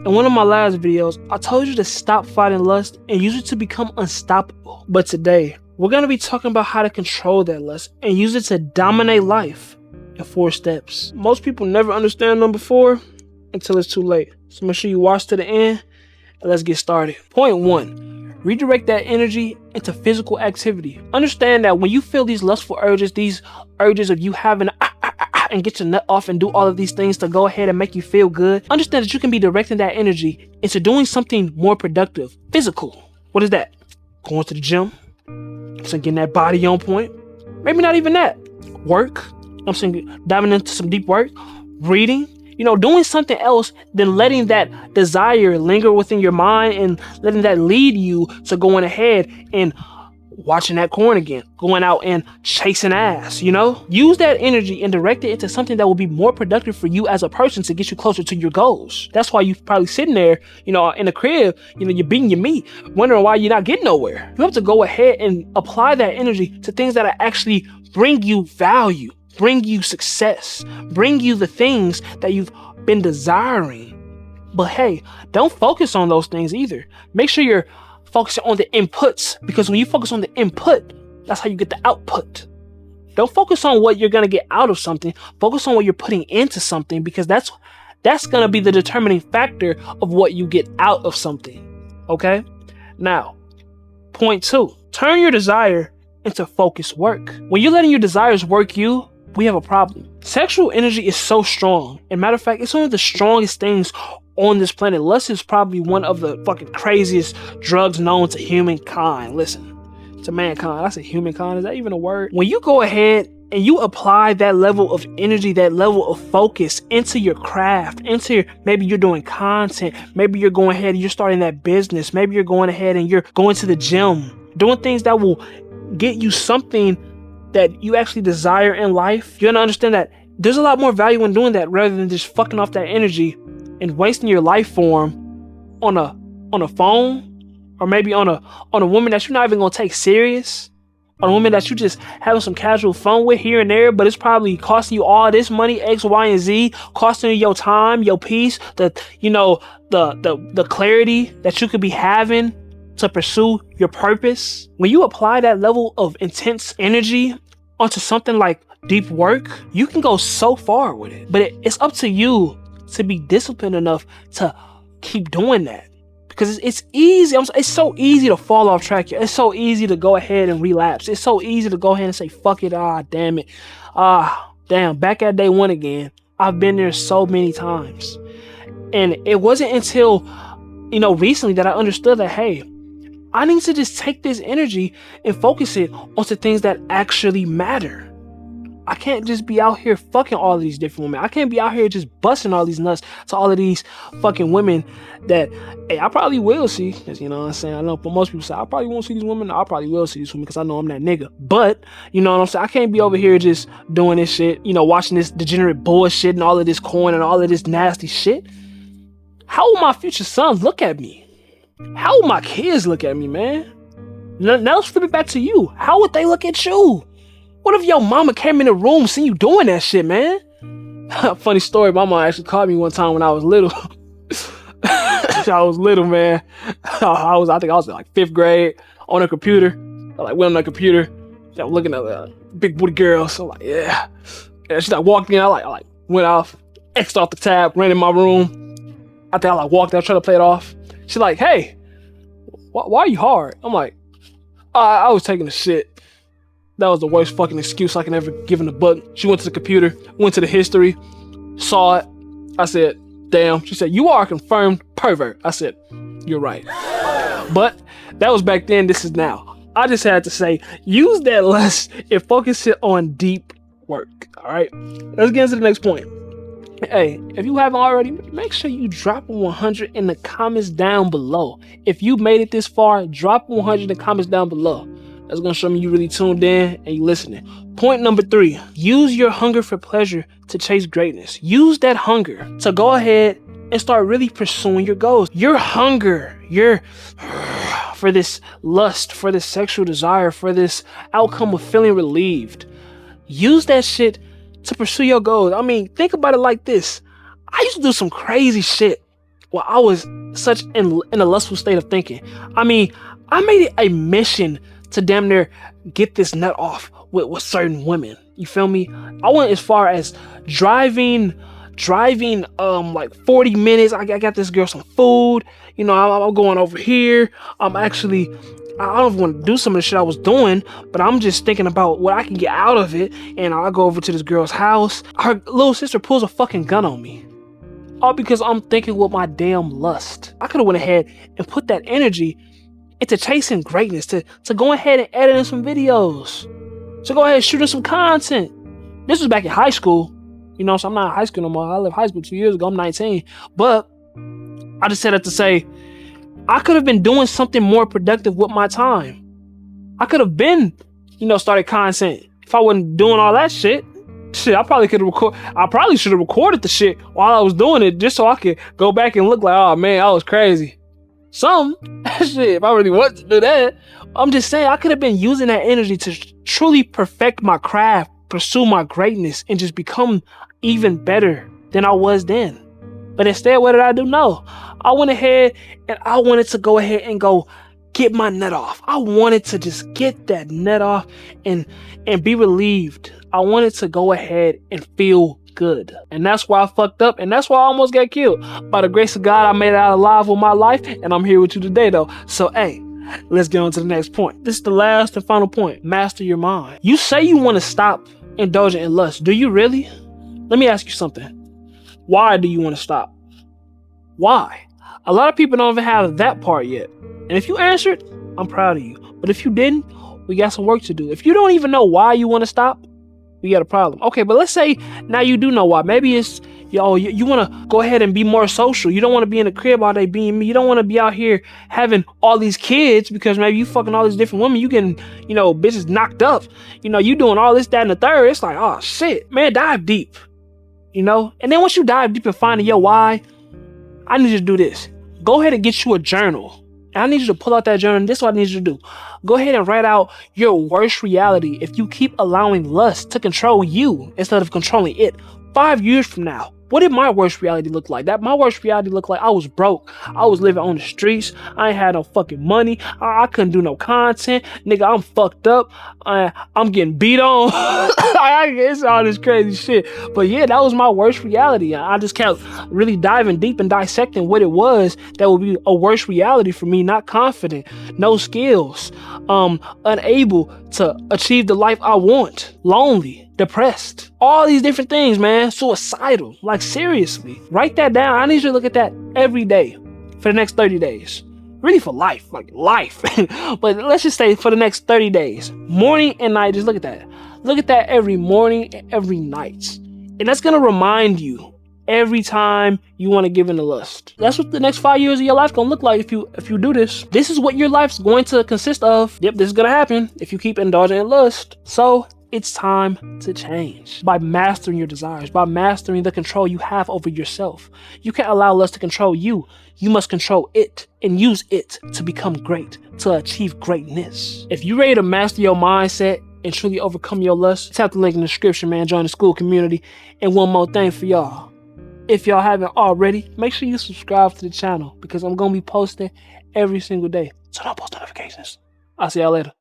In one of my last videos, I told you to stop fighting lust and use it to become unstoppable. But today, we're going to be talking about how to control that lust and use it to dominate life in 4 steps. Most people never understand them before until it's too late. So make sure you watch to the end and let's get started. Point 1. Redirect that energy into physical activity. Understand that when you feel these lustful urges, these urges of you having and get your nut off and do all of these things to go ahead and make you feel good, understand that you can be directing that energy into doing something more productive. Physical. What is that? Going to the gym. So getting that body on point. Maybe not even that. Work. I'm saying diving into some deep work. Reading. Doing something else than letting that desire linger within your mind and letting that lead you to going ahead and watching that corn again, going out and chasing ass. Use that energy and direct it into something that will be more productive for you as a person to get you closer to your goals. That's why you're probably sitting there, in the crib, you're beating your meat, wondering why you're not getting nowhere. You have to go ahead and apply that energy to things that actually bring you value, bring you success, bring you the things that you've been desiring. But hey, don't focus on those things either. Make sure you're focusing on the inputs, because when you focus on the input, that's how you get the output. Don't focus on what you're going to get out of something. Focus on what you're putting into something, because that's going to be the determining factor of what you get out of something. Okay? Now, point 2, turn your desire into focused work. When you're letting your desires work you, we have a problem. Sexual energy is so strong. And matter of fact, it's one of the strongest things on this planet. Lust is probably one of the fucking craziest drugs known to humankind. Listen, to mankind. I said humankind. Is that even a word? When you go ahead and you apply that level of energy, that level of focus into your craft, maybe you're doing content, maybe you're going ahead and you're starting that business, maybe you're going ahead and you're going to the gym, doing things that will get you something that you actually desire in life. You're gonna understand that there's a lot more value in doing that rather than just fucking off that energy and wasting your life form on a phone, or maybe on a woman that you're not even gonna take serious, on a woman that you just having some casual fun with here and there, but it's probably costing you all this money, X, Y, and Z, costing you your time, your peace, the clarity that you could be having to pursue your purpose. When you apply that level of intense energy onto something like deep work, you can go so far with it. But it's up to you to be disciplined enough to keep doing that, because it's easy. It's so easy to fall off track. It's so easy to go ahead and relapse. It's so easy to go ahead and say, fuck it. Damn it. Damn, back at day 1 again. I've been there so many times. And it wasn't until, recently that I understood that, hey, I need to just take this energy and focus it onto things that actually matter. I can't just be out here fucking all of these different women. I can't be out here just busting all these nuts to all of these fucking women that, hey, I probably will see. Because, you know what I'm saying? I know for most people say, I probably won't see these women. I probably will see these women because I know I'm that nigga. But, you know what I'm saying? I can't be over here just doing this shit, watching this degenerate bullshit and all of this corn and all of this nasty shit. How will my future sons look at me? How will my kids look at me, man? Now let's flip it back to you. How would they look at you? What if your mama came in the room seeing you doing that shit, man? Funny story, my mom actually called me one time when I was little. I was little, man. I think I was in like 5th grade on a computer. I went on a computer. I was looking at big booty girls. So I'm like, yeah. And she walked in. I went off, X'd off the tab, ran in my room. I think I walked out trying to play it off. She's like, hey, why are you hard? I'm like, I was taking a shit. That was the worst fucking excuse I can ever give in the book. She went to the computer, went to the history, saw it. I said, damn. She said, you are a confirmed pervert. I said, you're right. But that was back then. This is now. I just had to say, use that lust and focus it on deep work. All right. Let's get into the next point. Hey, if you haven't already, make sure you drop a 100 in the comments down below. If you made it this far, drop a 100 in the comments down below. That's going to show me you really tuned in and you listening. Point number 3, use your hunger for pleasure to chase greatness. Use that hunger to go ahead and start really pursuing your goals. Your hunger, for this lust, for this sexual desire, for this outcome of feeling relieved. Use that shit to pursue your goals. I mean, think about it like this. I used to do some crazy shit well, I was such in a lustful state of thinking. I mean, I made it a mission to damn near get this nut off with certain women. You feel me? I went as far as driving like 40 minutes. I got this girl some food. You know, I'm going over here. I don't want to do some of the shit I was doing, but I'm just thinking about what I can get out of it. And I go over to this girl's house. Her little sister pulls a fucking gun on me. All because I'm thinking with my damn lust. I could have went ahead and put that energy into chasing greatness, to go ahead and edit in some videos, to go ahead and shoot in some content. This was back in high school. You know, so I'm not in high school no more. I left high school 2 years ago. I'm 19. But I just said that to say, I could have been doing something more productive with my time. I could have been, started content. If I wasn't doing all that shit, I probably could have I probably should have recorded the shit while I was doing it, just so I could go back and look like, oh man, I was crazy. Shit, if I really wanted to do that. I'm just saying, I could have been using that energy to truly perfect my craft, pursue my greatness, and just become even better than I was then. But instead, what did I do? No, I went ahead and I wanted to go ahead and go get my nut off. I wanted to just get that nut off and be relieved. I wanted to go ahead and feel good. And that's why I fucked up. And that's why I almost got killed. By the grace of God, I made it out alive with my life. And I'm here with you today, though. So, hey, let's get on to the next point. This is the last and final point. Master your mind. You say you want to stop indulging in lust. Do you really? Let me ask you something. Why do you want to stop? Why? A lot of people don't even have that part yet. And if you answered, I'm proud of you. But if you didn't, we got some work to do. If you don't even know why you want to stop, we got a problem. Okay, but let's say now you do know why. Maybe it's, you want to go ahead and be more social. You don't want to be in the crib all day being me. You don't want to be out here having all these kids because maybe you fucking all these different women. You getting, bitches knocked up. You doing all this, that, and the third. It's like, oh shit, man, dive deep. And then once you dive deep and find your why, I need you to do this. Go ahead and get you a journal. And I need you to pull out that journal. And this is what I need you to do. Go ahead and write out your worst reality if you keep allowing lust to control you instead of controlling it. 5 years from now, what did my worst reality look like? My worst reality looked like I was broke. I was living on the streets. I ain't had no fucking money. I couldn't do no content. Nigga, I'm fucked up. I'm getting beat on. It's all this crazy shit. But yeah, that was my worst reality. I just kept really diving deep and dissecting what it was that would be a worse reality for me. Not confident, no skills, unable to achieve the life I want, lonely, depressed, all these different things, man. Suicidal, like seriously. Write that down. I need you to look at that every day for the next 30 days. Really for life, like life. But let's just say for the next 30 days, morning and night, just look at that. Look at that every morning and every night. And that's going to remind you every time you want to give in to lust. That's what the next 5 years of your life going to look like if you do this. This is what your life's going to consist of. Yep, this is going to happen if you keep indulging in lust. So it's time to change by mastering your desires, by mastering the control you have over yourself. You can't allow lust to control you. You must control it and use it to become great, to achieve greatness. If you're ready to master your mindset and truly overcome your lust, tap the link in the description, man. Join the school community. And one more thing for y'all. If y'all haven't already, make sure you subscribe to the channel because I'm going to be posting every single day. So don't post notifications. I'll see y'all later.